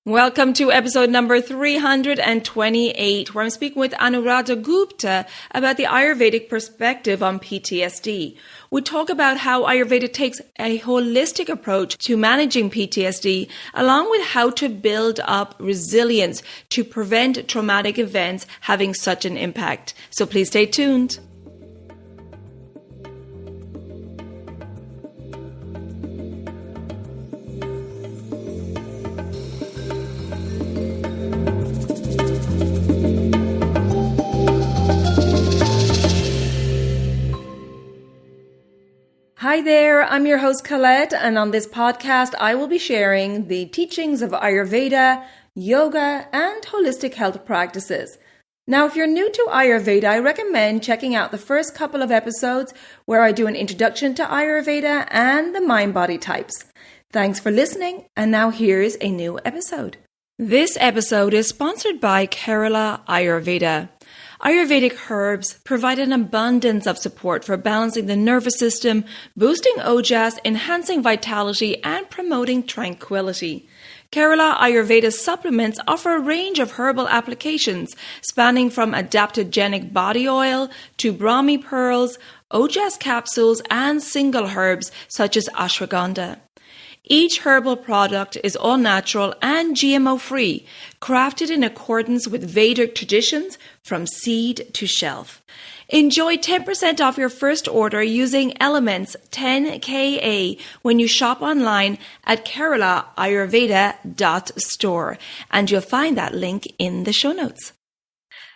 Welcome to episode number 328, where I'm speaking with Anuradha Gupta about the Ayurvedic perspective on PTSD. We talk about how Ayurveda takes a holistic approach to managing PTSD, along with how to build up resilience to prevent traumatic events having such an impact. So please stay tuned. Hi there, I'm your host Colette, and on this podcast I will be sharing the teachings of Ayurveda, yoga, and holistic health practices. Now, if you're new to Ayurveda, I recommend checking out the first couple of episodes where I do an introduction to Ayurveda and the mind-body types. Thanks for listening, and now here's a new episode. This episode is sponsored by Kerala Ayurveda. Ayurvedic herbs provide an abundance of support for balancing the nervous system, boosting ojas, enhancing vitality, and promoting tranquility. Kerala Ayurveda supplements offer a range of herbal applications spanning from adaptogenic body oil to Brahmi pearls, ojas capsules, and single herbs such as ashwagandha. Each herbal product is all natural and GMO-free, crafted in accordance with Vedic traditions from seed to shelf. Enjoy 10% off your first order using Elements 10KA when you shop online at keralaayurveda.store, and you'll find that link in the show notes.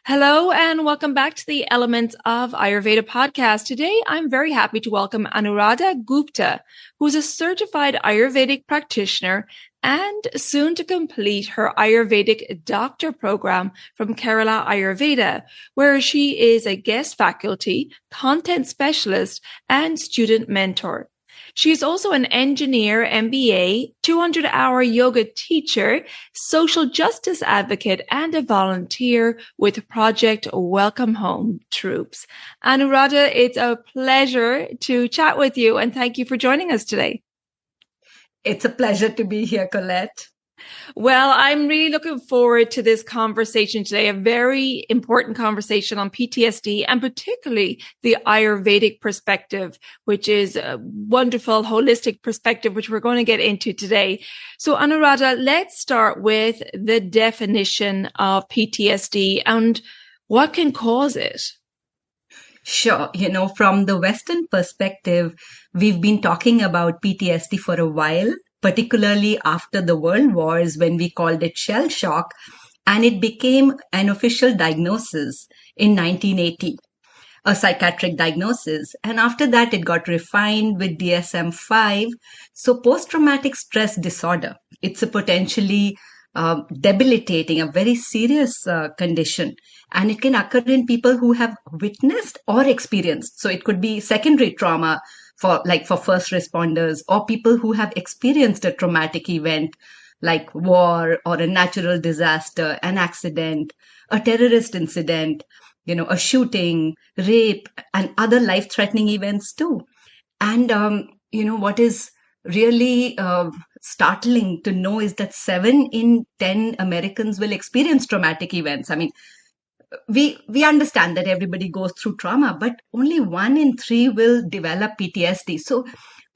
Hello and welcome back to the Elements of Ayurveda podcast. Today, I'm very happy to welcome Anuradha Gupta, who is a certified Ayurvedic practitioner and soon to complete her Ayurvedic Doctor program from Kerala Ayurveda, where she is a guest faculty, content specialist, and student mentor. She is also an engineer, MBA, 200-hour yoga teacher, social justice advocate, and a volunteer with Project Welcome Home Troops. Anuradha, it's a pleasure to chat with you, and thank you for joining us today. It's a pleasure to be here, Colette. Well, I'm really looking forward to this conversation today, a very important conversation on PTSD and particularly the Ayurvedic perspective, which is a wonderful holistic perspective, which we're going to get into today. So Anuradha, let's start with the definition of PTSD and what can cause it. Sure. From the Western perspective, we've been talking about PTSD for a while, particularly after the World Wars when we called it shell shock, and it became an official diagnosis in 1980, a psychiatric diagnosis. And after that, it got refined with DSM-5. So post-traumatic stress disorder, it's a potentially debilitating, a very serious condition. And it can occur in people who have witnessed or experienced. So it could be secondary trauma for first responders, or people who have experienced a traumatic event like war or a natural disaster, an accident, a terrorist incident, a shooting, rape, and other life-threatening events too. And, what is really startling to know is that 7 in 10 Americans will experience traumatic events. I mean, we understand that everybody goes through trauma, but only 1 in 3 will develop PTSD. So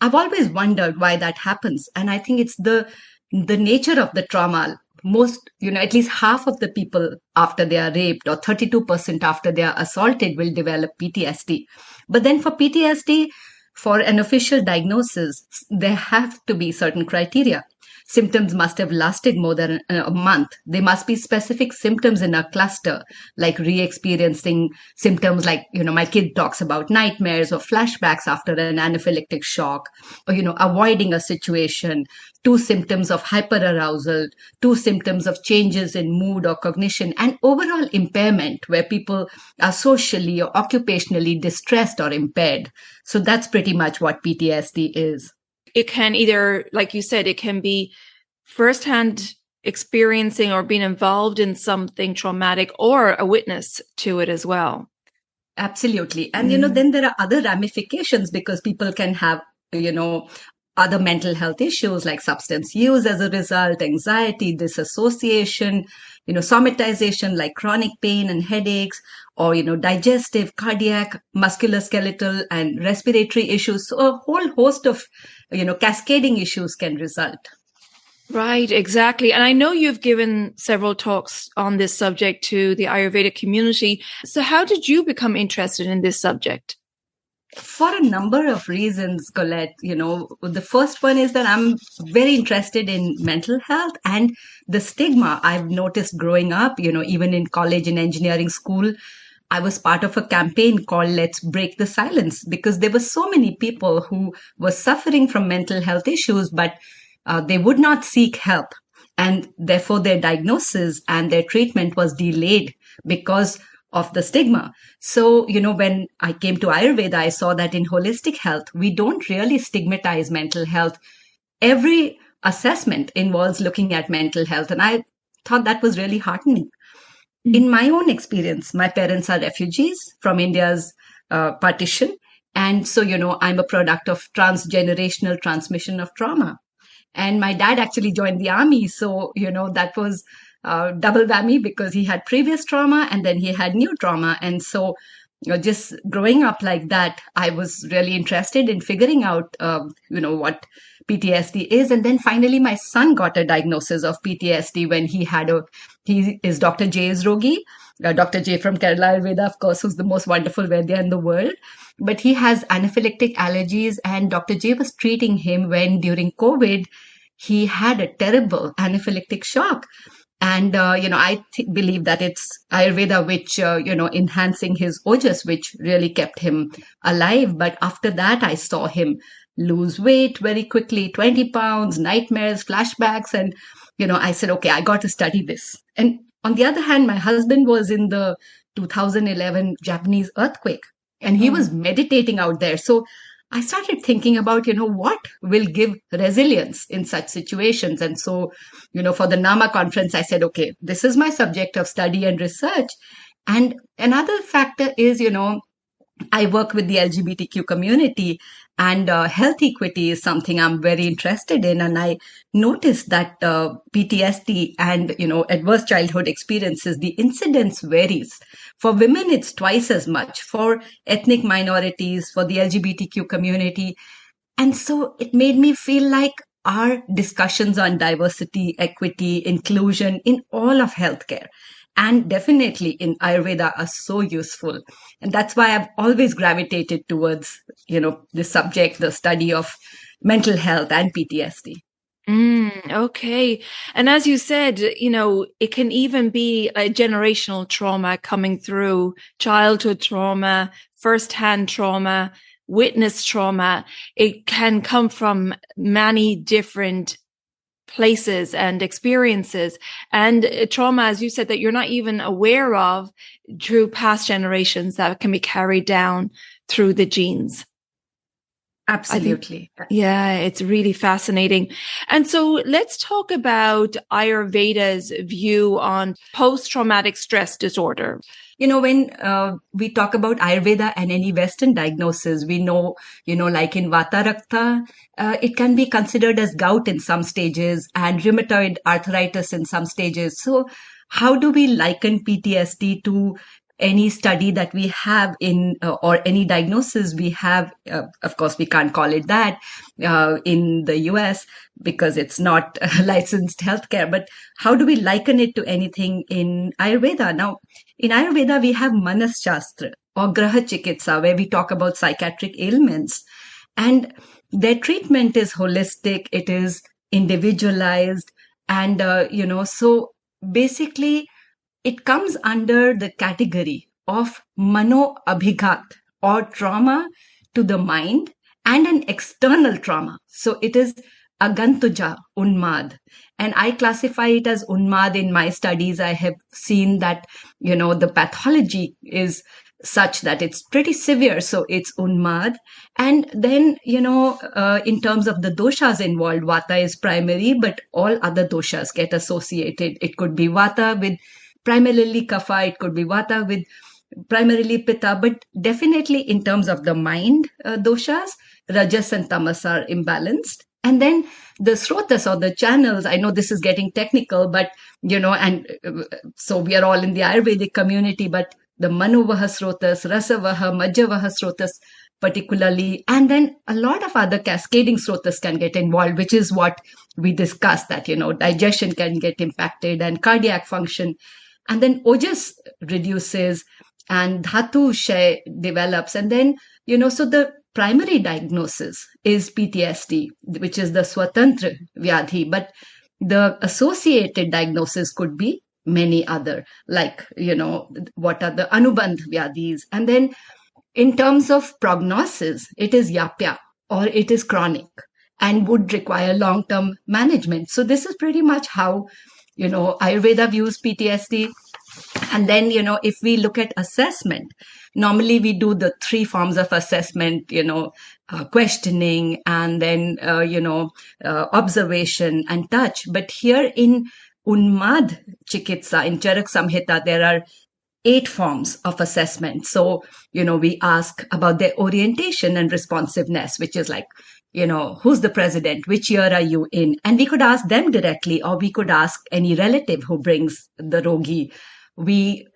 I've always wondered why that happens. And I think it's the nature of the trauma. Most, at least half of the people after they are raped or 32% after they are assaulted will develop PTSD. But then for PTSD, for an official diagnosis, there have to be certain criteria. Symptoms must have lasted more than a month. There must be specific symptoms in a cluster, like re-experiencing symptoms like, my kid talks about nightmares or flashbacks after an anaphylactic shock, or, avoiding a situation, 2 symptoms of hyperarousal, 2 symptoms of changes in mood or cognition, and overall impairment where people are socially or occupationally distressed or impaired. So that's pretty much what PTSD is. It can either, like you said, it can be firsthand experiencing or being involved in something traumatic or a witness to it as well. Absolutely. And, then there are other ramifications because people can have, other mental health issues like substance use as a result, anxiety, disassociation, somatization like chronic pain and headaches, or, digestive, cardiac, musculoskeletal, and respiratory issues. So a whole host of, cascading issues can result. Right, exactly. And I know you've given several talks on this subject to the Ayurvedic community. So how did you become interested in this subject? For a number of reasons, Colette. The first one is that I'm very interested in mental health and the stigma I've noticed growing up, even in college and engineering school. I was part of a campaign called Let's Break the Silence, because there were so many people who were suffering from mental health issues, but they would not seek help. And therefore, their diagnosis and their treatment was delayed because of the stigma. So, when I came to Ayurveda, I saw that in holistic health, we don't really stigmatize mental health. Every assessment involves looking at mental health. And I thought that was really heartening. In my own experience, my parents are refugees from India's partition. And so, I'm a product of transgenerational transmission of trauma. And my dad actually joined the army. So, that was double whammy, because he had previous trauma and then he had new trauma. And so, just growing up like that, I was really interested in figuring out, what PTSD is. And then finally, my son got a diagnosis of PTSD when he is Dr. J's Rogi, Dr. J from Kerala Ayurveda, of course, who's the most wonderful Vaidya in the world. But he has anaphylactic allergies, and Dr. J was treating him when during COVID, he had a terrible anaphylactic shock. And, I believe that it's Ayurveda, which, enhancing his ojas, which really kept him alive. But after that, I saw him lose weight very quickly, 20 pounds, nightmares, flashbacks. And, I said, okay, I got to study this. And on the other hand, my husband was in the 2011 Japanese earthquake, and he was meditating out there. So I started thinking about, what will give resilience in such situations. And so, for the NAMA conference, I said, okay, this is my subject of study and research. And another factor is, I work with the LGBTQ community, and health equity is something I'm very interested in. And I noticed that PTSD and, adverse childhood experiences, the incidence varies. For women, it's twice as much. For ethnic minorities, for the LGBTQ community. And so it made me feel like our discussions on diversity, equity, inclusion in all of healthcare, and definitely in Ayurveda, are so useful. And that's why I've always gravitated towards, this subject, the study of mental health and PTSD. Okay. And as you said, it can even be a generational trauma coming through, childhood trauma, firsthand trauma, witness trauma. It can come from many different places and experiences, and trauma, as you said, that you're not even aware of through past generations, that can be carried down through the genes. Absolutely. Yeah, it's really fascinating. And so let's talk about Ayurveda's view on post-traumatic stress disorder. When we talk about Ayurveda and any Western diagnosis, we know, like in Vata Rakta, it can be considered as gout in some stages and rheumatoid arthritis in some stages. So how do we liken PTSD to any study that we have in, or any diagnosis we have? Of course, we can't call it that in the US because it's not licensed healthcare. But how do we liken it to anything in Ayurveda? Now, in Ayurveda, we have Manas Shastra or Graha Chikitsa, where we talk about psychiatric ailments. And their treatment is holistic, it is individualized. And, so basically, it comes under the category of mano abhighat, or trauma to the mind, and an external trauma. So it is agantuja, unmad. And I classify it as unmad in my studies. I have seen that, the pathology is such that it's pretty severe. So it's unmad. And then, in terms of the doshas involved, vata is primary, but all other doshas get associated. It could be vata with primarily kapha, it could be vata with primarily Pitta, but definitely in terms of the mind doshas, Rajas and Tamas are imbalanced. And then the srotas or the channels, I know this is getting technical, but, and so we are all in the Ayurvedic community, but the Manovaha srotas, Rasavaha, Majjavaha srotas, particularly, and then a lot of other cascading srotas can get involved, which is what we discussed, that, digestion can get impacted and cardiac function. And then ojas reduces and dhatu shay develops. And then, so the primary diagnosis is PTSD, which is the Swatantra Vyadhi, but the associated diagnosis could be many other, like, what are the Anubandh Vyadhis. And then in terms of prognosis, it is yapya or it is chronic and would require long-term management. So this is pretty much how, Ayurveda views PTSD. And then, if we look at assessment, normally we do the 3 forms of assessment, questioning and then, observation and touch. But here in Unmad Chikitsa, in Charak Samhita, there are 8 forms of assessment. So, we ask about their orientation and responsiveness, which is like, who's the president? Which year are you in? And we could ask them directly, or we could ask any relative who brings the rogi. We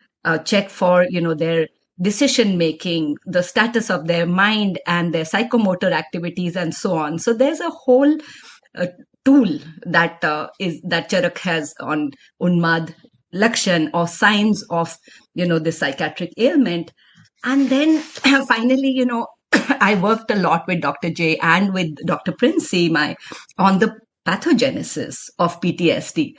check for, their decision making, the status of their mind and their psychomotor activities and so on. So there's a whole tool that Charak has on Unmad Lakshan or signs of, the psychiatric ailment. And then finally, I worked a lot with Dr. J and with Dr. Princey on the pathogenesis of PTSD.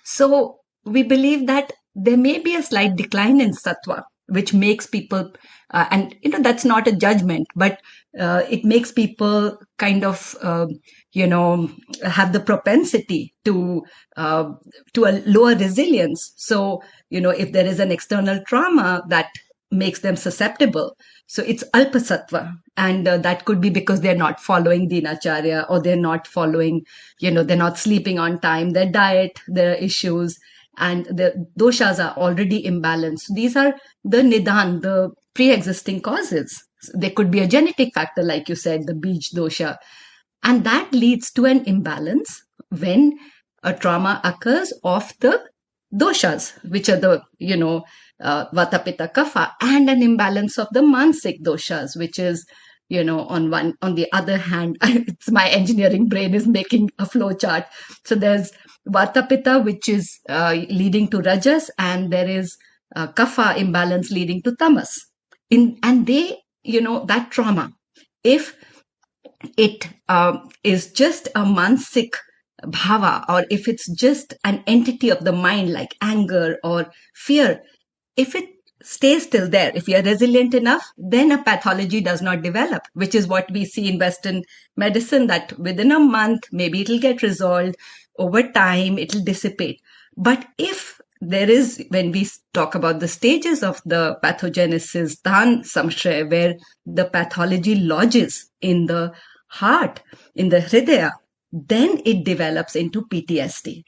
So we believe that there may be a slight decline in sattva, which makes people, and that's not a judgment, but it makes people kind of, have the propensity to a lower resilience. So, if there is an external trauma that makes them susceptible, so it's alpa sattva, and that could be because they're not following dinacharya, or they're not following, they're not sleeping on time, their diet, their issues, and the doshas are already imbalanced. These are the nidan, the pre-existing causes. There could be a genetic factor, like you said, the bij dosha. And that leads to an imbalance when a trauma occurs of the doshas, which are the, vata, pitta, kapha, and an imbalance of the mansik doshas, which is, on the other hand, it's my engineering brain is making a flow chart. So there's vata, pitta, which is leading to rajas, and there is kapha imbalance leading to tamas. And they, that trauma, if it is just a mansik bhava, or if it's just an entity of the mind like anger or fear, if it stays still there, if we are resilient enough, then a pathology does not develop, which is what we see in Western medicine, that within a month, maybe it'll get resolved, over time, it'll dissipate. But if there is, when we talk about the stages of the pathogenesis, dhan samshraya, where the pathology lodges in the heart, in the hridaya, then it develops into PTSD.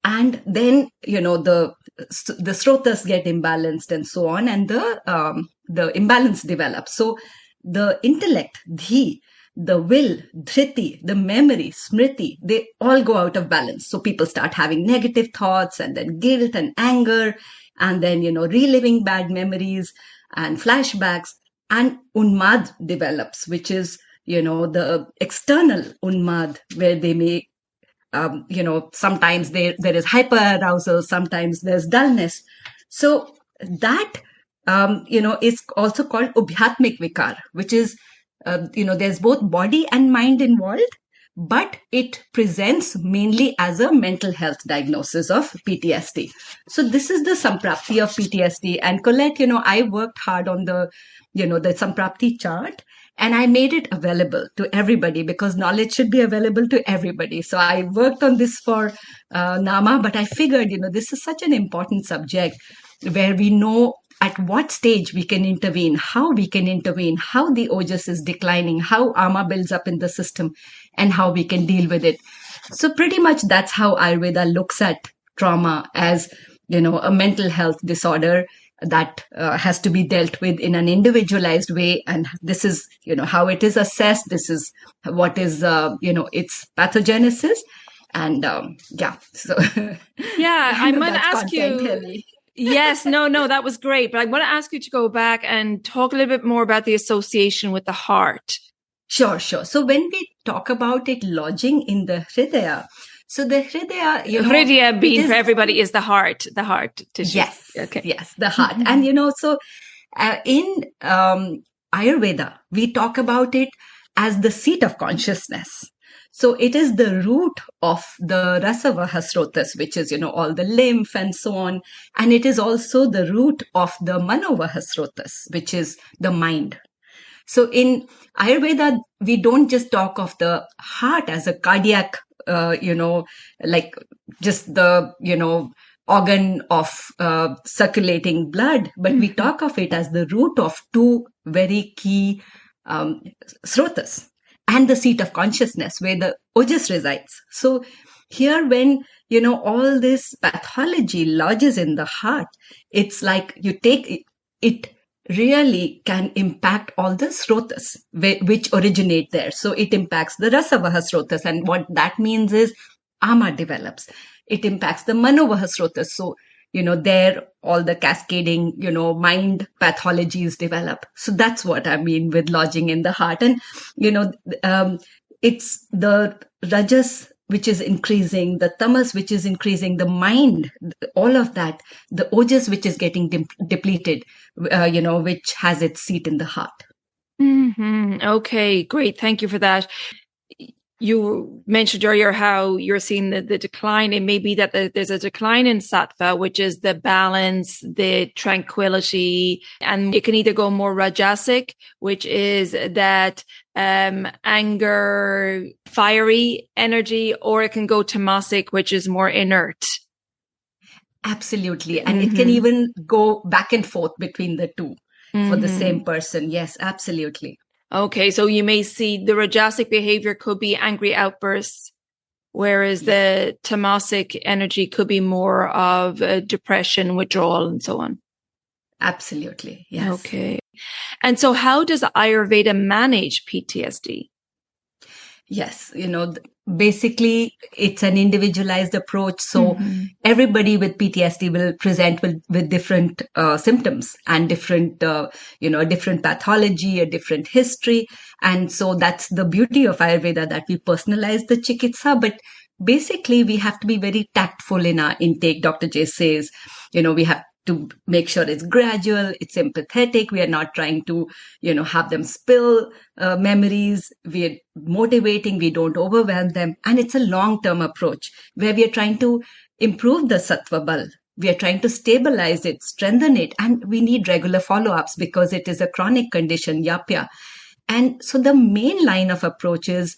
And then, the srotas get imbalanced and so on, and the imbalance develops. So the intellect, dhi, the will, dhriti, the memory, smriti, they all go out of balance. So people start having negative thoughts, and then guilt and anger, and then, reliving bad memories and flashbacks, and unmad develops, which is, the external unmad, where they may, sometimes there is hyperarousal, sometimes there's dullness. So that, is also called ubhyatmik vikar, which is, there's both body and mind involved, but it presents mainly as a mental health diagnosis of PTSD. So this is the Samprapti of PTSD. And Colette, I worked hard on the Samprapti chart, and I made it available to everybody because knowledge should be available to everybody. So I worked on this for Nama, but I figured, this is such an important subject where we know at what stage we can intervene, how we can intervene, how the ojas is declining, how ama builds up in the system, and how we can deal with it. So pretty much that's how Ayurveda looks at trauma, as, a mental health disorder. that has to be dealt with in an individualized way. And this is, how it is assessed. This is what is, its pathogenesis. And so Yeah, I'm going to that's ask content you. heavy. Yes, no, that was great. But I want to ask you to go back and talk a little bit more about the association with the heart. Sure. So when we talk about it lodging in the hridaya, so the hridaya, hridaya being for everybody is the heart tissue. Yes. Okay. Yes, the heart. And, so in Ayurveda, we talk about it as the seat of consciousness. So it is the root of the rasavahasrotas, which is, all the lymph and so on. And it is also the root of the manovahasrotas, which is the mind. So in Ayurveda, we don't just talk of the heart as a cardiac, like just the, organ of circulating blood, but we talk of it as the root of two very key srotas and the seat of consciousness where the ojas resides. So here when, all this pathology lodges in the heart, it's like you take it really can impact all the srotas which originate there. So it impacts the rasavaha srotas, and what that means is ama develops. It impacts the manovaha srotas. So, there all the cascading, mind pathologies develop. So that's what I mean with lodging in the heart. And, it's the rajas which is increasing, the tamas which is increasing, the mind, all of that, the ojas which is getting depleted, which has its seat in the heart. Okay, great. Thank you for that. You mentioned earlier how you're seeing the decline. It may be that there's a decline in sattva, which is the balance, the tranquility, and it can either go more rajasic, which is that anger, fiery energy, or it can go tamasic, which is more inert. Absolutely. And it can even go back and forth between the two for the same person. Yes, absolutely. Okay, so you may see the rajasic behavior could be angry outbursts, whereas the tamasic energy could be more of depression, withdrawal, and so on. Absolutely, yes. Okay. And so how does Ayurveda manage PTSD? Yes, basically it's an individualized approach. So everybody with PTSD will present with different symptoms and different, different pathology, a different history. And so that's the beauty of Ayurveda, that we personalize the chikitsa. But basically we have to be very tactful in our intake. Dr. J says, we have to make sure it's gradual, it's empathetic. We are not trying to, have them spill memories. We're motivating, we don't overwhelm them. And it's a long-term approach where we are trying to improve the sattva bal. We are trying to stabilize it, strengthen it, and we need regular follow-ups because it is a chronic condition, yapya. And so the main line of approach is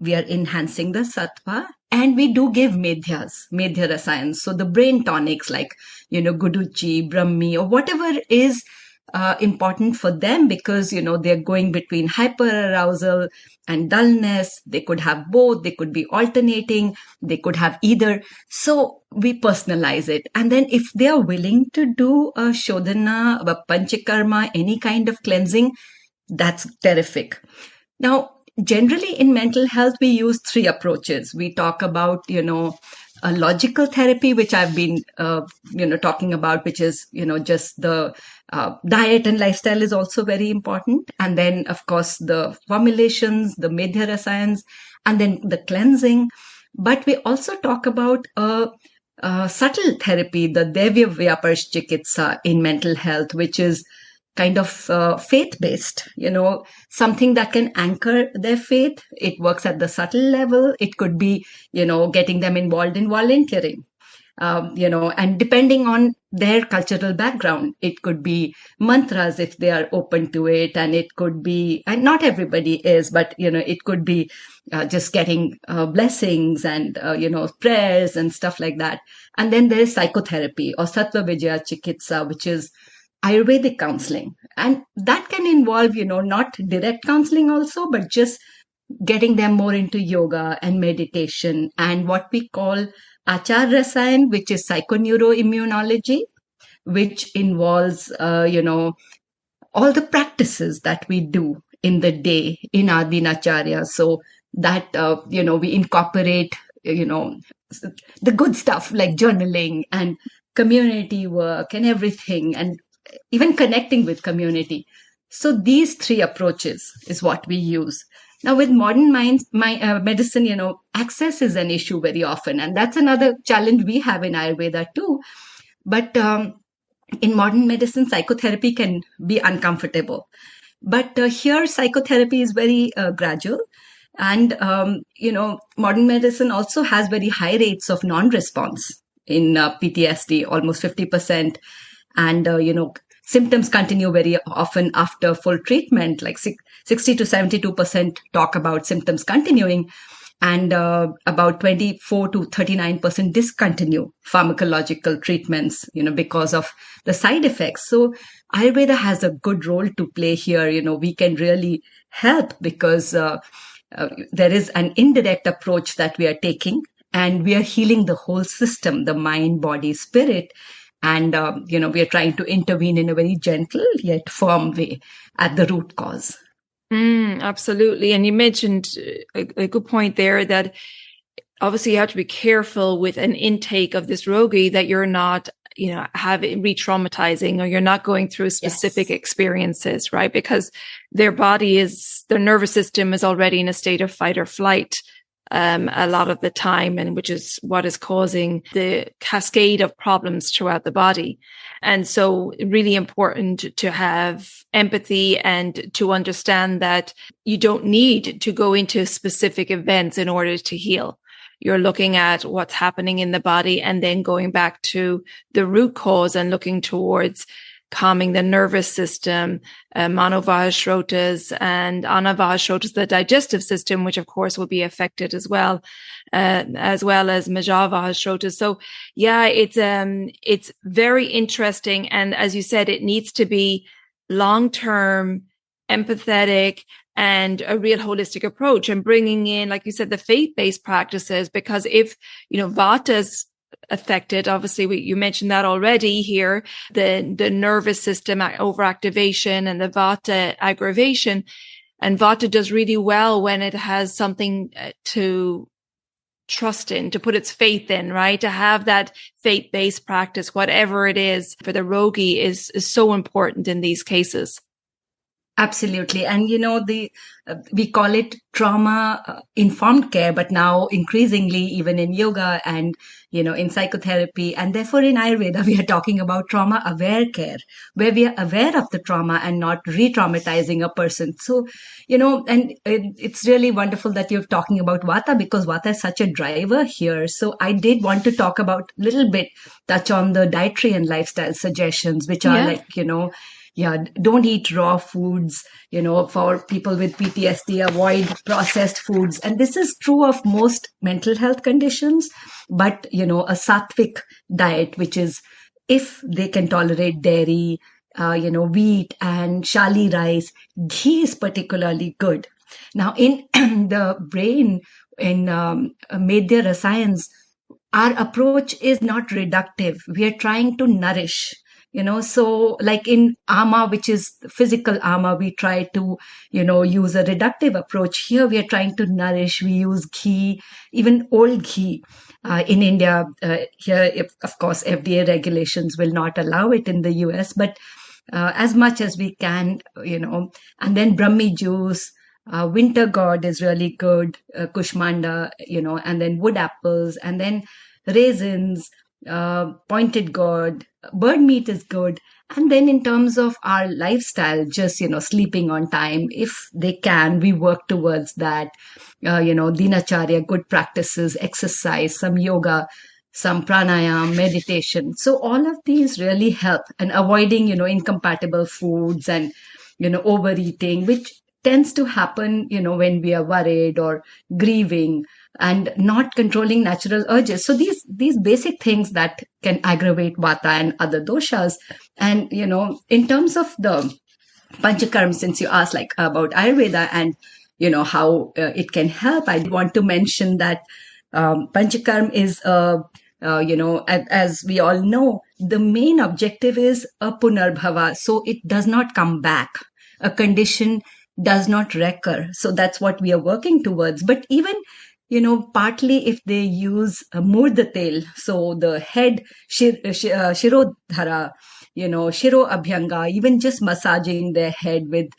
we are enhancing the sattva, and we do give medhya rasayans. So the brain tonics like, guduchi, brahmi, or whatever is important for them, because, they're going between hyperarousal and dullness. They could have both. They could be alternating. They could have either. So we personalize it. And then if they are willing to do a shodhana, a panchakarma, any kind of cleansing, that's terrific. Now, generally in mental health, we use three approaches. We talk about, a logical therapy, which I've been, talking about, which is, just the diet and lifestyle is also very important. And then, of course, the formulations, the medhya rasayans, and then the cleansing. But we also talk about a subtle therapy, the Devya Vyaparsh Chikitsa in mental health, which is kind of faith-based, something that can anchor their faith. It works at the subtle level. It could be, getting them involved in volunteering, and depending on their cultural background, it could be mantras if they are open to it. And it could be, and not everybody is, but, it could be just getting blessings and, prayers and stuff like that. And then there is psychotherapy or Sattva Vijaya Chikitsa, which is Ayurvedic counseling. And that can involve, not direct counseling also, but just getting them more into yoga and meditation and what we call Achar Rasayan, which is psychoneuroimmunology. which involves, all the practices that we do in the day in our dinacharya. So that, we incorporate, the good stuff like journaling and community work and everything, and even connecting with community. So these three approaches is what we use. Now with modern medicine, access is an issue very often, and that's another challenge we have in Ayurveda too. But in modern medicine, psychotherapy can be uncomfortable. But here, psychotherapy is very gradual. And, modern medicine also has very high rates of non-response in PTSD, almost 50%. And, symptoms continue very often after full treatment, like 60 to 72% talk about symptoms continuing, and about 24 to 39% discontinue pharmacological treatments, because of the side effects. So Ayurveda has a good role to play here. We can really help because there is an indirect approach that we are taking, and we are healing the whole system, the mind, body, spirit. And, we are trying to intervene in a very gentle yet firm way at the root cause. Absolutely. And you mentioned a good point there that obviously you have to be careful with an intake of this rogi that you're not, having re-traumatizing, or you're not going through specific experiences, right? Because their nervous system is already in a state of fight or flight a lot of the time, and which is what is causing the cascade of problems throughout the body. And so really important to have empathy and to understand that you don't need to go into specific events in order to heal. You're looking at what's happening in the body and then going back to the root cause and looking towards calming the nervous system, manovahashrotas, and anavahashrotas, the digestive system, which of course will be affected as well as majavahashrotas. So yeah, it's very interesting. And as you said, it needs to be long-term, empathetic, and a real holistic approach, and bringing in, like you said, the faith-based practices, because if, Vata's affected, obviously you mentioned that already here, the nervous system overactivation and the Vata aggravation, and Vata does really well when it has something to trust in, to put its faith in, right? To have that faith-based practice, whatever it is for the rogi, is so important in these cases. Absolutely. And, we call it trauma informed care, but now increasingly even in yoga and, in psychotherapy, and therefore in Ayurveda, we are talking about trauma aware care, where we are aware of the trauma and not re-traumatizing a person. So, and it's really wonderful that you're talking about Vata, because Vata is such a driver here. So I did want to talk about touch on the dietary and lifestyle suggestions, which are don't eat raw foods, for people with PTSD, avoid processed foods. And this is true of most mental health conditions, but, a sattvic diet, which is if they can tolerate dairy, wheat and shali rice, ghee is particularly good. Now, in the brain, in Medhya Rasayans, our approach is not reductive. We are trying to nourish. So like in ama, which is physical ama, we try to, use a reductive approach. Here we are trying to nourish. We use ghee, even old ghee. In India, here, of course, FDA regulations will not allow it in the US, but as much as we can, and then Brahmi juice, winter gourd is really good, Kushmanda, and then wood apples, and then raisins, pointed gourd, bird meat is good. And then in terms of our lifestyle, just, sleeping on time, if they can, we work towards that, dinacharya, good practices, exercise, some yoga, some pranayama, meditation. So all of these really help, and avoiding, incompatible foods and, overeating, which tends to happen, when we are worried or grieving, and not controlling natural urges. So these basic things that can aggravate Vata and other doshas. And, in terms of the Panchakarma, since you asked about Ayurveda and, how it can help, I want to mention that Panchakarma is, as we all know, the main objective is a punarbhava. So it does not come back. A condition does not recur. So that's what we are working towards. But even, partly if they use murdatel, so the head, shirodhara, shiro abhyanga, even just massaging their head with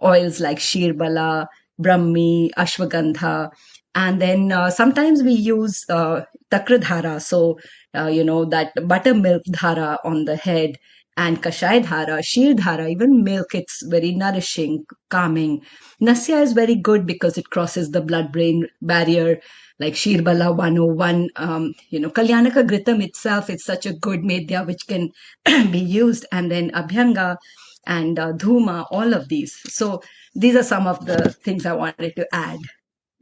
oils like shirbala, brahmi, ashwagandha. And then sometimes we use takradhara, so that buttermilk dhara on the head, and kashai dhara, sheer dhara, even milk. It's very nourishing, calming. Nasya is very good because it crosses the blood-brain barrier, like Shirbala 101. Kalyanaka Gritam itself is such a good medya which can be used, and then Abhyanga and Dhuma, all of these. So these are some of the things I wanted to add.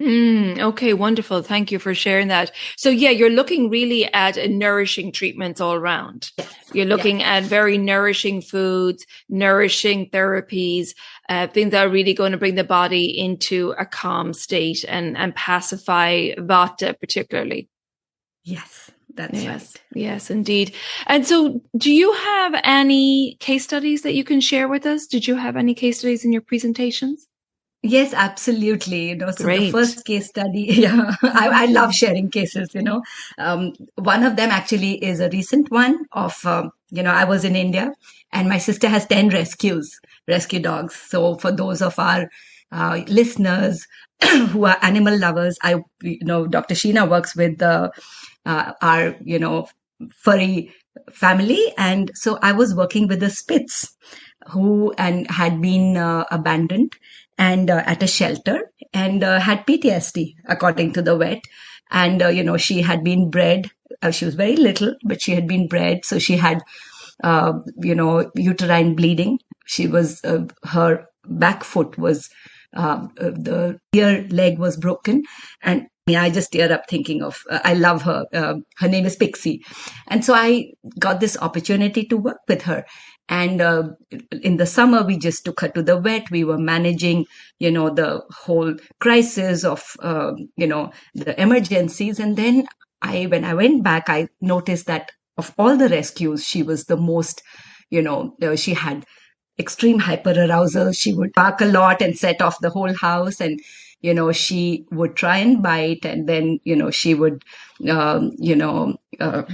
Okay, wonderful. Thank you for sharing that. So yeah, you're looking really at nourishing treatments all around. You're looking at very nourishing foods, nourishing therapies, things that are really going to bring the body into a calm state and pacify Vata particularly. Yes, that's right. Yes, indeed. And so do you have any case studies that you can share with us? Did you have any case studies in your presentations? Yes, absolutely. So Great. The first case study, I love sharing cases, one of them actually is a recent one of, I was in India and my sister has 10 rescue dogs. So for those of our listeners who are animal lovers, Dr. Sheena works with our, furry family. And so I was working with a Spitz who had been abandoned and at a shelter, and had PTSD, according to the vet. And, she had been bred. She was very little, but she had been bred. So she had, uterine bleeding. She was, her back foot was, the rear leg was broken. And I just tear up thinking of, I love her. Her name is Pixie. And so I got this opportunity to work with her. And in the summer, we just took her to the vet. We were managing, the whole crisis of, the emergencies. And then when I went back, I noticed that of all the rescues, she was the most, she had extreme hyperarousal. She would bark a lot and set off the whole house. And, she would try and bite. And then, she would,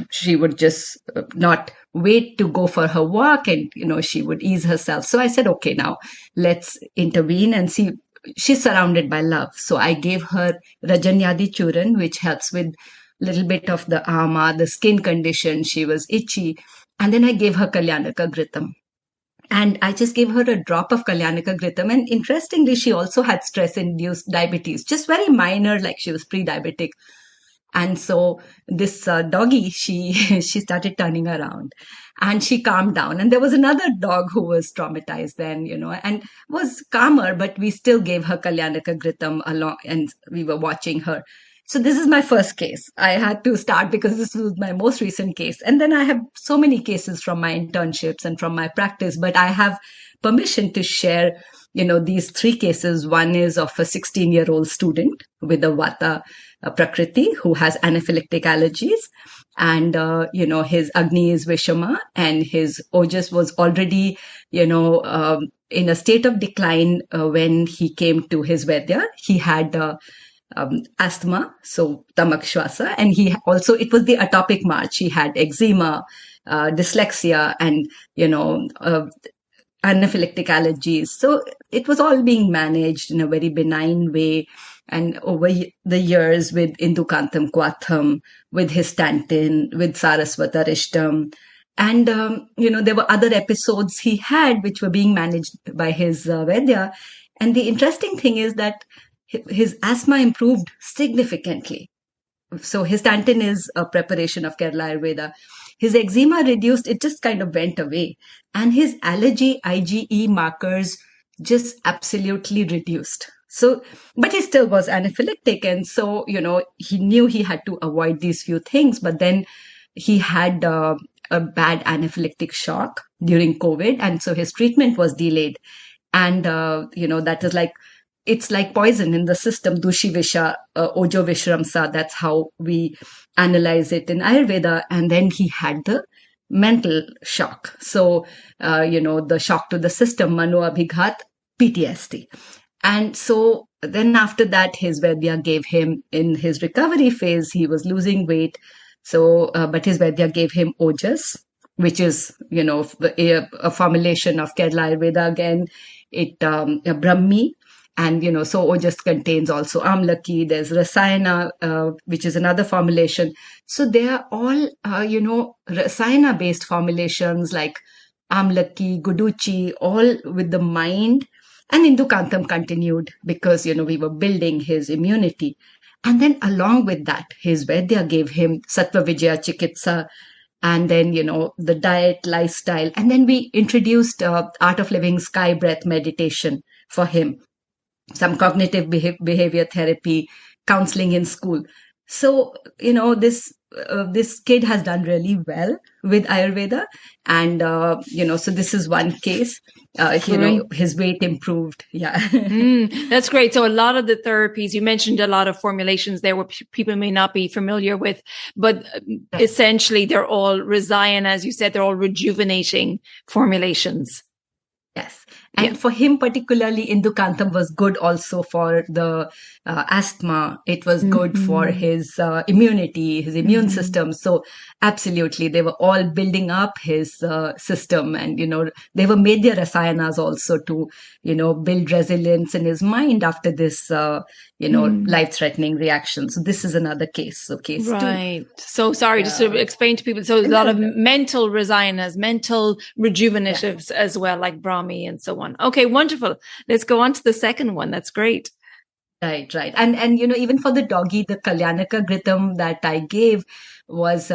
she would just not wait to go for her walk, and she would ease herself. So I said, okay, now let's intervene and see. She's surrounded by love. So I gave her Rajanyadi Churan, which helps with a little bit of the ama, the skin condition. She was itchy. And then I gave her Kalyanaka Gritam. And I just gave her a drop of Kalyanaka Gritam. And interestingly, she also had stress-induced diabetes, just very minor, like she was pre-diabetic. And so this doggy, she started turning around and she calmed down. And there was another dog who was traumatized then, and was calmer, but we still gave her Kalyanaka Gritam along and we were watching her. So this is my first case. I had to start because this was my most recent case. And then I have so many cases from my internships and from my practice, but I have permission to share, these three cases. One is of a 16-year-old student with a Vata Prakriti who has anaphylactic allergies. And, his Agni is Vishama and his Ojas was already, in a state of decline when he came to his Vaidya. He had asthma, so tamak shwasa, and it was the atopic march. He had eczema, dyslexia, and anaphylactic allergies. So it was all being managed in a very benign way. And over the years with Indukantam Kwatham, with his Stantin, with Saraswata Rishtam. And, there were other episodes he had which were being managed by his Vaidya. And the interesting thing is that his asthma improved significantly. So his Stantin is a preparation of Kerala Ayurveda. His eczema reduced, it just kind of went away. And his allergy IgE markers just absolutely reduced. So, but he still was anaphylactic. And so, he knew he had to avoid these few things. But then he had a bad anaphylactic shock during COVID. And so his treatment was delayed. And, that is like, it's like poison in the system, Dushi Visha, Ojo Vishramsa. That's how we analyze it in Ayurveda. And then he had the mental shock. So, the shock to the system, mano abhighat, PTSD. And so then after that, his Vaidya gave him, in his recovery phase, he was losing weight. So, but his Vaidya gave him Ojas, which is, a formulation of Kerala Ayurveda again. It, Brahmi. And, so Ojas contains also Amlaki, there's Rasayana, which is another formulation. So they are all, Rasayana-based formulations like Amlaki, Guduchi, all with the mind. And Indukantam continued because, we were building his immunity. And then along with that, his Vaidya gave him Sattva Vijaya Chikitsa, and then, the diet, lifestyle. And then we introduced Art of Living Sky Breath meditation for him, some cognitive behavior therapy, counseling in school. So, this kid has done really well with Ayurveda. And, so this is one case, his weight improved. Yeah. That's great. So a lot of the therapies, you mentioned a lot of formulations there where people may not be familiar with, but essentially they're all Rasayana, as you said, they're all rejuvenating formulations. Yes. And for him particularly, Indukantam was good also for the asthma. It was good for his immunity, his immune system. So absolutely, they were all building up his system. And, they were made their rasayanas also to, build resilience in his mind after this, life-threatening reaction. So this is another case. So case right. Two. So sorry, just to explain to people. So a lot of mental rasayanas, mental rejuvenatives as well, like Brahmi and so on. Okay, wonderful. Let's go on to the second one. That's great. Right. And even for the doggy, the Kalyanaka Gritam that I gave was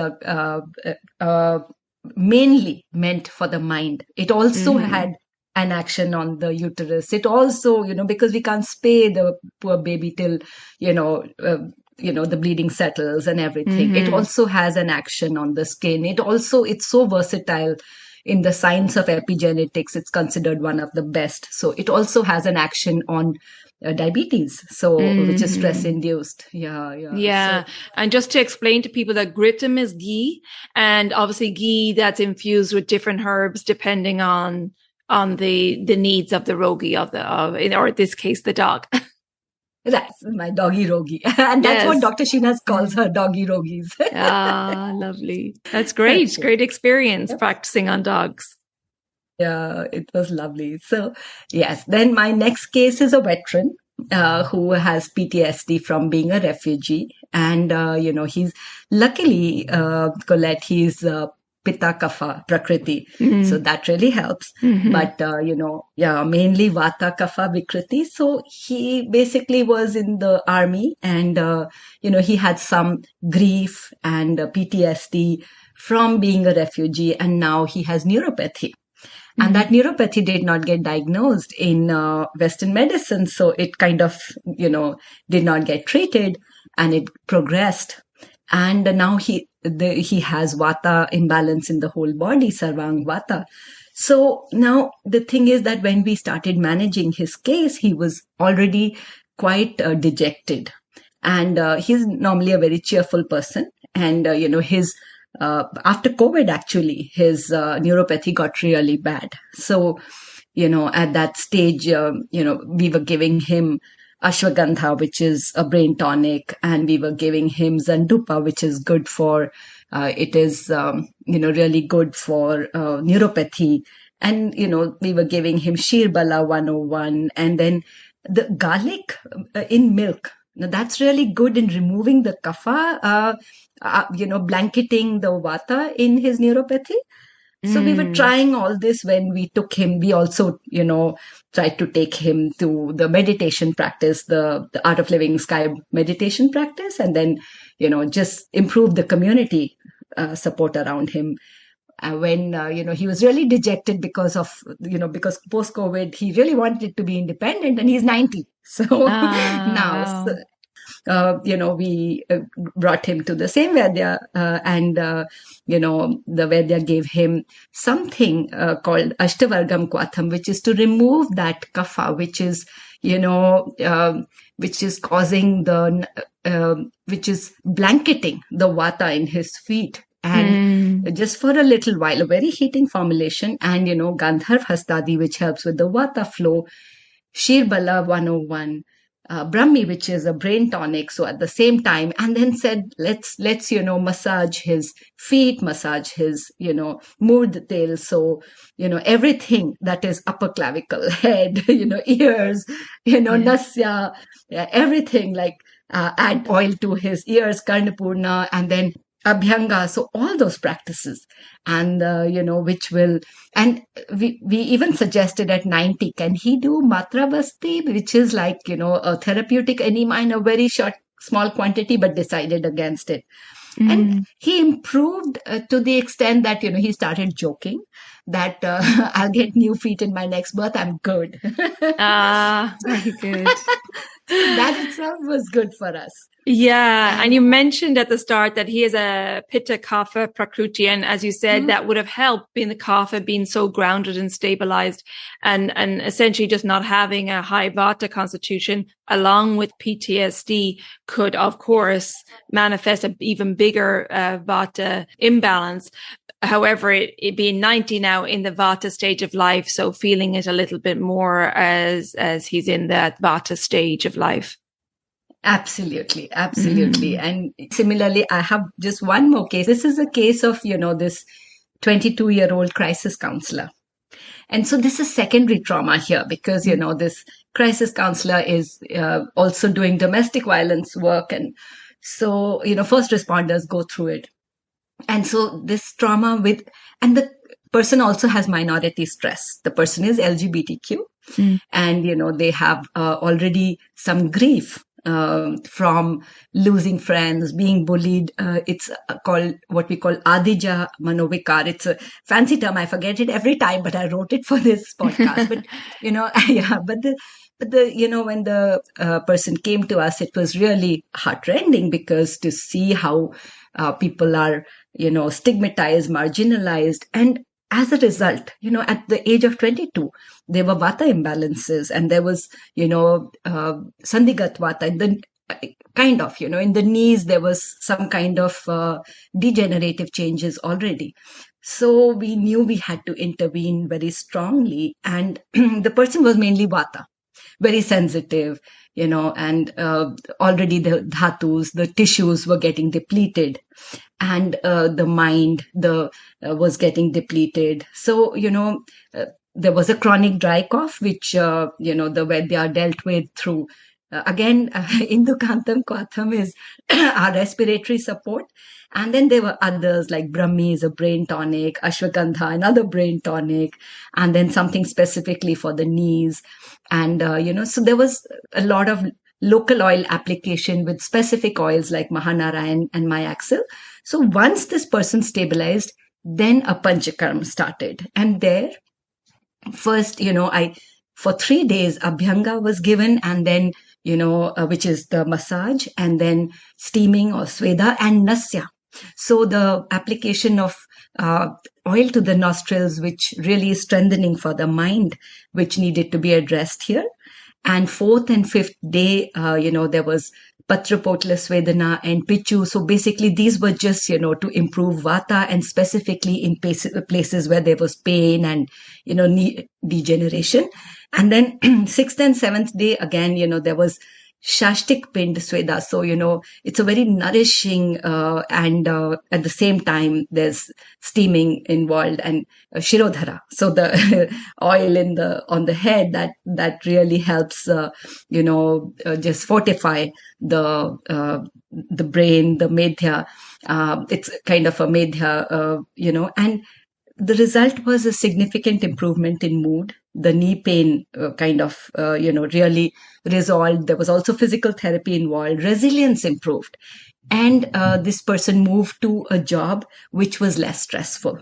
mainly meant for the mind. It also had an action on the uterus. It also, because we can't spay the poor baby till, the bleeding settles and everything. It also has an action on the skin. It's so versatile. In the science of epigenetics, it's considered one of the best. So it also has an action on diabetes, which is stress induced. Yeah. So, and just to explain to people that Gritam is ghee, and obviously ghee that's infused with different herbs depending on the needs of the rogi or in this case the dog. That's my doggy rogi. And that's what Dr. Sheenas calls her, doggy rogis. Lovely. That's great. Great experience practicing on dogs. Yeah, it was lovely. So, yes. Then my next case is a veteran who has PTSD from being a refugee. And, he's luckily, Colette, he's Pitta Kapha Prakriti. So that really helps. But, mainly Vata Kapha Vikriti. So he basically was in the army and, he had some grief and PTSD from being a refugee. And now he has neuropathy. And that neuropathy did not get diagnosed in Western medicine. So it kind of, did not get treated and it progressed. And now he has Vata imbalance in the whole body, Sarvang Vata. So now the thing is that when we started managing his case, he was already quite dejected. And he's normally a very cheerful person. And, his after COVID, actually, his neuropathy got really bad. So, at that stage, we were giving him ashwagandha, which is a brain tonic, and we were giving him zandupa, which is good for, really good for neuropathy. And, we were giving him Shirbala 101, and then the garlic in milk. Now, that's really good in removing the kapha, blanketing the vata in his neuropathy. So we were trying all this when we took him. We also, tried to take him to the meditation practice, the Art of Living Sky meditation practice, and then, just improve the community support around him. When, he was really dejected because post-COVID, he really wanted to be independent and he's 90. So now, we brought him to the same Vaidya and, the Vaidya gave him something called Ashtavargam Kwatham, which is to remove that kapha, which is, which is causing which is blanketing the vata in his feet. And just for a little while, a very heating formulation, and Gandharv Hastadi, which helps with the Vata flow, Shir Bala 101, Brahmi, which is a brain tonic. So at the same time, and then said, let's massage his feet, massage his, murd tail. So, everything that is upper clavicle, head, ears, nasya, everything, like add oil to his ears, Karnapurna, and then Abhyanga. So all those practices, and which will, and we even suggested at 90, can he do Matra Basti, which is like, a therapeutic enema in a very small quantity, but decided against it. And he improved to the extent that, he started joking that I'll get new feet in my next birth. I'm good. Very good. That itself was good for us. Yeah. And you mentioned at the start that he is a Pitta Kapha Prakriti. And as you said, that would have helped being the Kapha being so grounded and stabilized and essentially just not having a high Vata constitution along with PTSD could, of course, manifest an even bigger Vata imbalance. However, it being 90 now in the Vata stage of life, so feeling it a little bit more as he's in that Vata stage of life. Absolutely. And similarly, I have just one more case. This is a case of, this 22-year-old crisis counselor. And so this is secondary trauma here because, this crisis counselor is also doing domestic violence work. And so, first responders go through it. And so this trauma and the person also has minority stress. The person is LGBTQ and, they have already some grief from losing friends, being bullied. It's called what we call Adija Manovikar. It's a fancy term. I forget it every time, but I wrote it for this podcast. But, when the person came to us, it was really heartrending because to see how people are, stigmatized, marginalized. And as a result, at the age of 22, there were Vata imbalances and there was, Sandhigat Vata in the in the knees, there was some kind of degenerative changes already. So we knew we had to intervene very strongly. And the person was mainly Vata, very sensitive, and already the dhatus, the tissues were getting depleted. And the mind was getting depleted. So, there was a chronic dry cough, which, the Vaidya dealt with through, again, Indukantam Kwatham is our respiratory support. And then there were others like Brahmi is a brain tonic, Ashwagandha, another brain tonic, and then something specifically for the knees. And, so there was a lot of local oil application with specific oils like Mahanarayan and Myaxil. So once this person stabilized, then a Panchakarma started. And there, first, for 3 days, Abhyanga was given and then, which is the massage and then steaming or Sweda and Nasya. So the application of oil to the nostrils, which really is strengthening for the mind, which needed to be addressed here. And 4th and 5th day, there was Patrapotla Svedana and Pichu. So basically these were just, to improve Vata and specifically in places where there was pain and, knee degeneration. And then 6th and 7th day, again, there was Shashtik Pind Sweda. So, it's a very nourishing and at the same time, there's steaming involved and Shirodhara. So the oil on the head that really helps, just fortify the brain, the medhya. It's kind of a medhya, and the result was a significant improvement in mood. The knee pain really resolved. There was also physical therapy involved. Resilience improved. And this person moved to a job which was less stressful,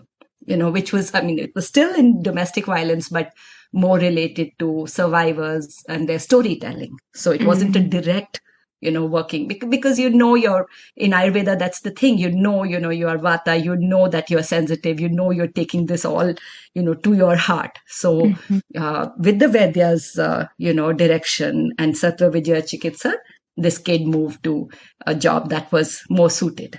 which was, it was still in domestic violence, but more related to survivors and their storytelling. So it wasn't a direct working because you're in Ayurveda, that's the thing, you are Vata, that you're sensitive, you're taking this all, to your heart. So with the Vedya's, direction and Sattva Vijaya Chikitsa, this kid moved to a job that was more suited.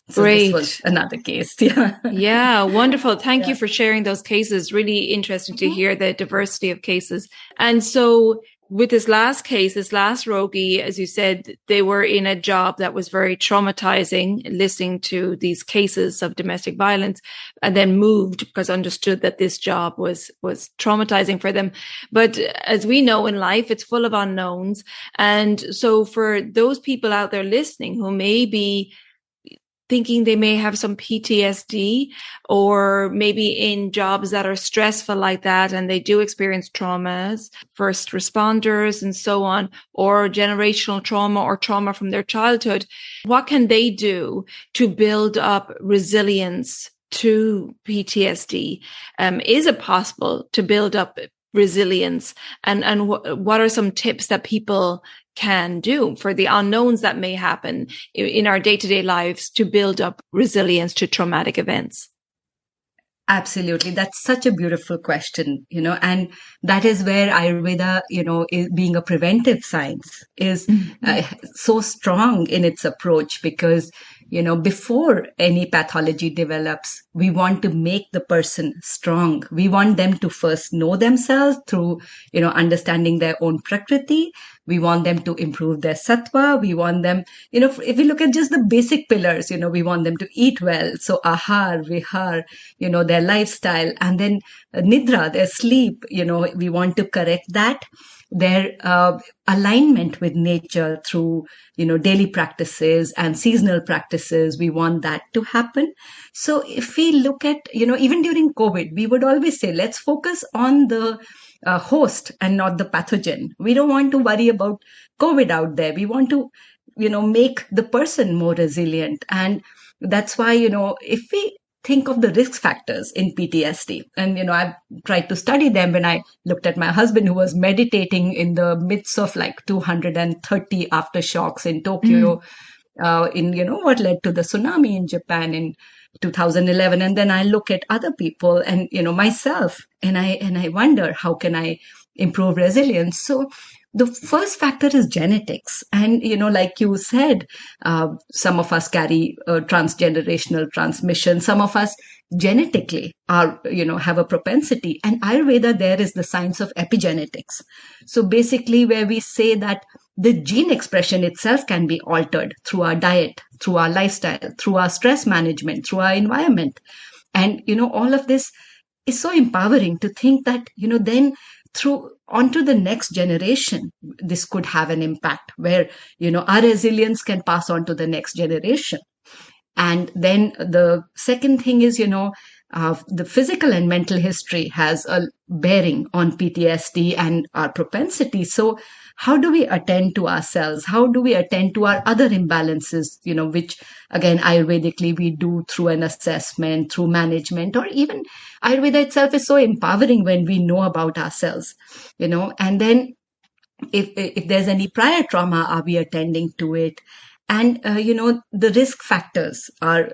So this was Great. another case. Yeah. Yeah, wonderful. Thank Yeah. you for sharing those cases. Really interesting to hear the diversity of cases. And so with this last case, this last rogi, as you said, they were in a job that was very traumatizing, listening to these cases of domestic violence, and then moved because understood that this job was traumatizing for them. But as we know in life, it's full of unknowns. And so for those people out there listening who may be thinking they may have some PTSD or maybe in jobs that are stressful like that and they do experience traumas, first responders and so on, or generational trauma or trauma from their childhood, what can they do to build up resilience to PTSD? Is it possible to build up resilience? And what are some tips that people can do for the unknowns that may happen in our day-to-day lives to build up resilience to traumatic events? Absolutely. That's such a beautiful question, and that is where Ayurveda, being a preventive science is so strong in its approach because, before any pathology develops, we want to make the person strong. We want them to first know themselves through, understanding their own prakriti. We want them to improve their sattva. We want them, if we look at just the basic pillars, we want them to eat well. So ahar, vihar, their lifestyle, and then nidra, their sleep, we want to correct that. Their alignment with nature through, daily practices and seasonal practices, we want that to happen. So if we look at, even during COVID, we would always say, let's focus on the host and not the pathogen. We don't want to worry about COVID out there. We want to, make the person more resilient. And that's why, if we think of the risk factors in PTSD, and, I've tried to study them when I looked at my husband who was meditating in the midst of like 230 aftershocks in Tokyo, in, what led to the tsunami in Japan in 2011. And then I look at other people and, myself, and I wonder, how can I improve resilience? So the first factor is genetics. And, like you said, some of us carry transgenerational transmission. Some of us genetically are, have a propensity. And Ayurveda, there is the science of epigenetics. So basically where we say that the gene expression itself can be altered through our diet, through our lifestyle, through our stress management, through our environment. And, all of this is so empowering to think that, then through onto the next generation, this could have an impact where, our resilience can pass on to the next generation. And then the second thing is, the physical and mental history has a bearing on PTSD and our propensity. So how do we attend to ourselves? How do we attend to our other imbalances, which again, Ayurvedically we do through an assessment, through management, or even Ayurveda itself is so empowering when we know about ourselves, and then if there's any prior trauma, are we attending to it? And, the risk factors are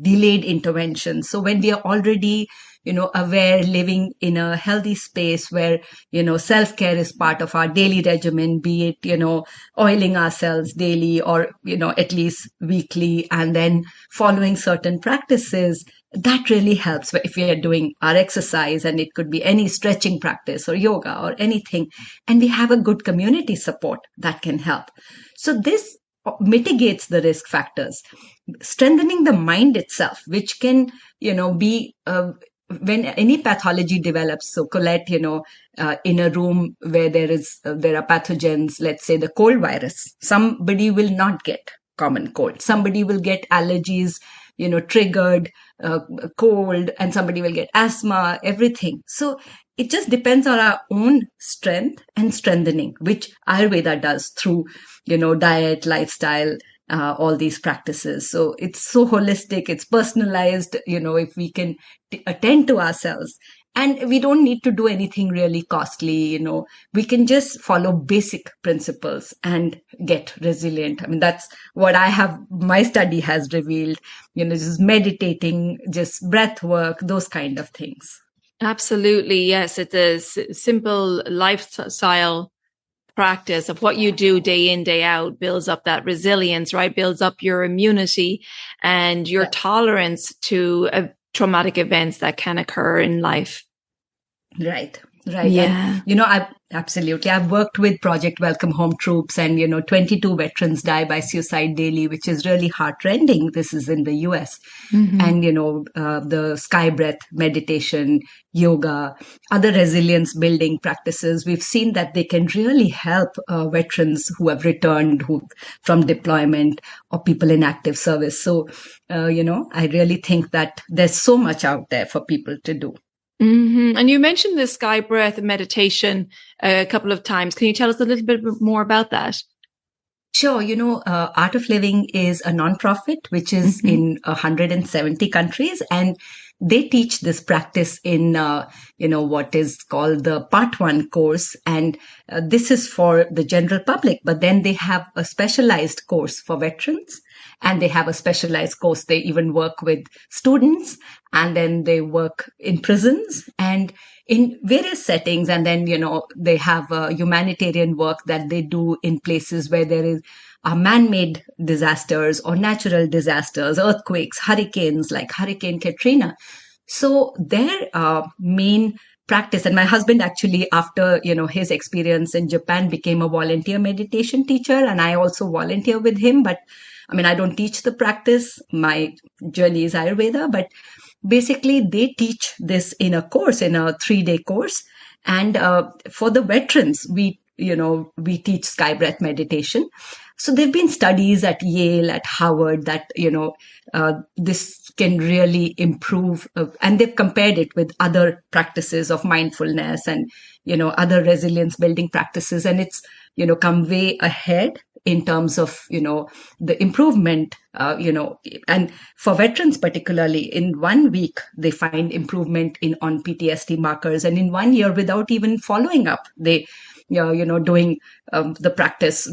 delayed intervention. So when we are already, aware, living in a healthy space where, self-care is part of our daily regimen, be it, oiling ourselves daily or, at least weekly, and then following certain practices, that really helps if we are doing our exercise, and it could be any stretching practice or yoga or anything. And we have a good community support that can help. So this mitigates the risk factors. Strengthening the mind itself, which can, be when any pathology develops. So Colette, in a room where there are pathogens, let's say the cold virus, somebody will not get common cold. Somebody will get allergies, triggered cold, and somebody will get asthma, everything. So it just depends on our own strength and strengthening, which Ayurveda does through, diet, lifestyle, all these practices. So it's so holistic, it's personalized, if we can attend to ourselves. And we don't need to do anything really costly, we can just follow basic principles and get resilient. I mean, that's what my study has revealed, just meditating, just breath work, those kind of things. Absolutely. Yes. It's a simple lifestyle practice of what you do day in, day out builds up that resilience, right? Builds up your immunity and your tolerance to traumatic events that can occur in life. Right. Right. Yeah. And, I've worked with Project Welcome Home Troops, and, 22 veterans die by suicide daily, which is really heartrending. This is in the US. Mm-hmm. And, the sky breath meditation, yoga, other resilience building practices, we've seen that they can really help veterans who have returned from deployment or people in active service. So, I really think that there's so much out there for people to do. Mm-hmm. And you mentioned the sky breath meditation a couple of times. Can you tell us a little bit more about that? Sure. Art of Living is a nonprofit which is in 170 countries, and they teach this practice in, what is called the Part 1 course. And this is for the general public, but then they have a specialized course for veterans, and they have a specialized course. They even work with students, and then they work in prisons and in various settings. And then, they have humanitarian work that they do in places where there is man-made disasters or natural disasters, earthquakes, hurricanes like Hurricane Katrina. So their main practice, and my husband actually, after, his experience in Japan, became a volunteer meditation teacher, and I also volunteer with him. But I don't teach the practice. My journey is Ayurveda, but basically they teach this in a course, in a 3-day course. And for the veterans, we teach sky breath meditation. So there've been studies at Yale, at Harvard, that, this can really improve, and they've compared it with other practices of mindfulness and, other resilience building practices. And it's, come way ahead in terms of, the improvement, and for veterans particularly, in 1 week, they find improvement on PTSD markers. And in 1 year, without even following up, they, doing the practice,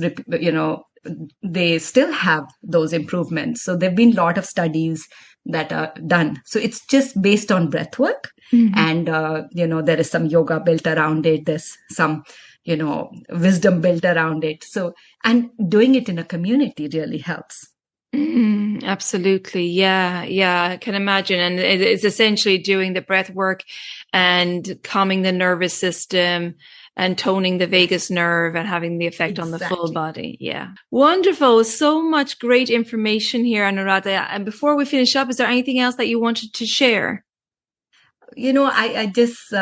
they still have those improvements. So there've been a lot of studies that are done. So it's just based on breath work. And, there is some yoga built around it. There's some, wisdom built around it. So, and doing it in a community really helps. Absolutely. Yeah. I can imagine. And it's essentially doing the breath work and calming the nervous system and toning the vagus nerve and having the effect on the full body. Yeah. Wonderful. So much great information here, Anuradha. And before we finish up, is there anything else that you wanted to share? I just,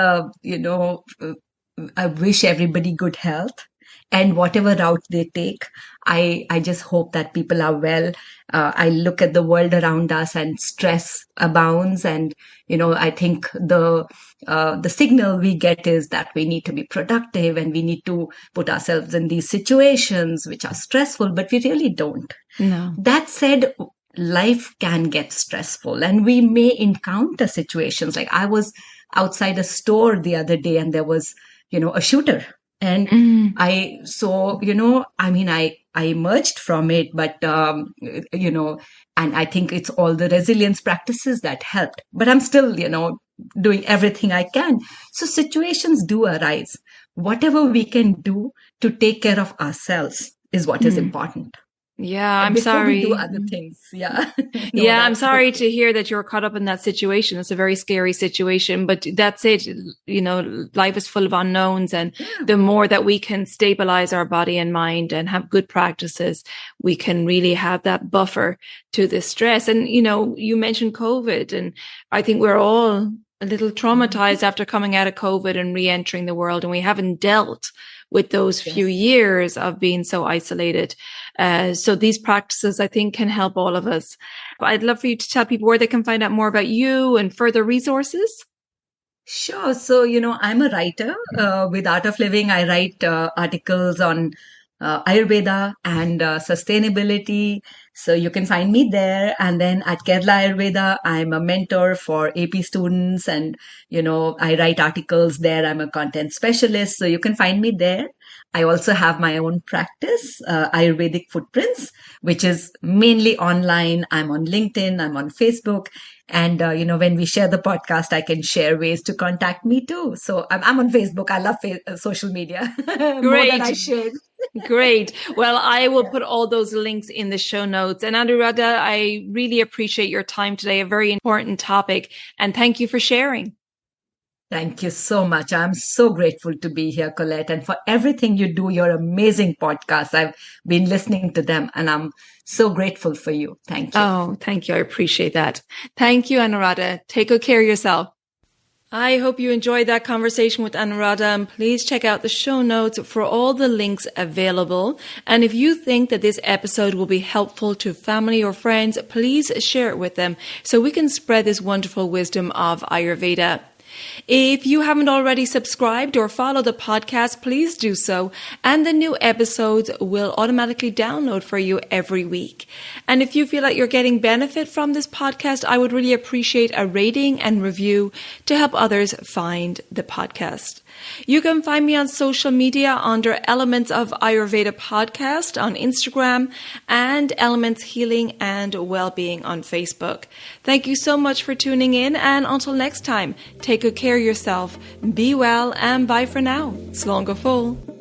I wish everybody good health, and whatever route they take, I just hope that people are well. I look at the world around us and stress abounds. And, I think the signal we get is that we need to be productive and we need to put ourselves in these situations which are stressful, but we really don't. No. That said, life can get stressful and we may encounter situations. Like I was outside a store the other day and there was, a shooter. And I emerged from it, but, and I think it's all the resilience practices that helped, but I'm still, doing everything I can. So situations do arise. Whatever we can do to take care of ourselves is what is important. Yeah, I'm sorry. We do other things. Yeah. I'm sorry to hear that you're caught up in that situation. It's a very scary situation, but that's it. Life is full of unknowns, and the more that we can stabilize our body and mind and have good practices, we can really have that buffer to the stress. And, you mentioned COVID, and I think we're all a little traumatized after coming out of COVID and re-entering the world, and we haven't dealt with those few years of being so isolated. So these practices, I think, can help all of us. I'd love for you to tell people where they can find out more about you and further resources. Sure. So, I'm a writer. With Art of Living, I write articles on Ayurveda and sustainability, So you can find me there. And then at Kerala Ayurveda, I'm a mentor for AP students, and, I write articles there. I'm a content specialist. So you can find me there. I also have my own practice, Ayurvedic Footprints, which is mainly online. I'm on LinkedIn, I'm on Facebook. And, when we share the podcast, I can share ways to contact me too. So I'm on Facebook. I love social media more than I should. Great. Well, I will put all those links in the show notes. And Anuradha, I really appreciate your time today, a very important topic. And thank you for sharing. Thank you so much. I'm so grateful to be here, Colette, and for everything you do, your amazing podcasts. I've been listening to them, and I'm so grateful for you. Thank you. Oh, thank you. I appreciate that. Thank you, Anuradha. Take good care of yourself. I hope you enjoyed that conversation with Anuradha, and please check out the show notes for all the links available. And if you think that this episode will be helpful to family or friends, please share it with them so we can spread this wonderful wisdom of Ayurveda. If you haven't already subscribed or followed the podcast, please do so, and the new episodes will automatically download for you every week. And if you feel like you're getting benefit from this podcast, I would really appreciate a rating and review to help others find the podcast. You can find me on social media under Elements of Ayurveda Podcast on Instagram and Elements Healing and Wellbeing on Facebook. Thank you so much for tuning in, and until next time, take good care of yourself, be well, and bye for now. Slán go fóill.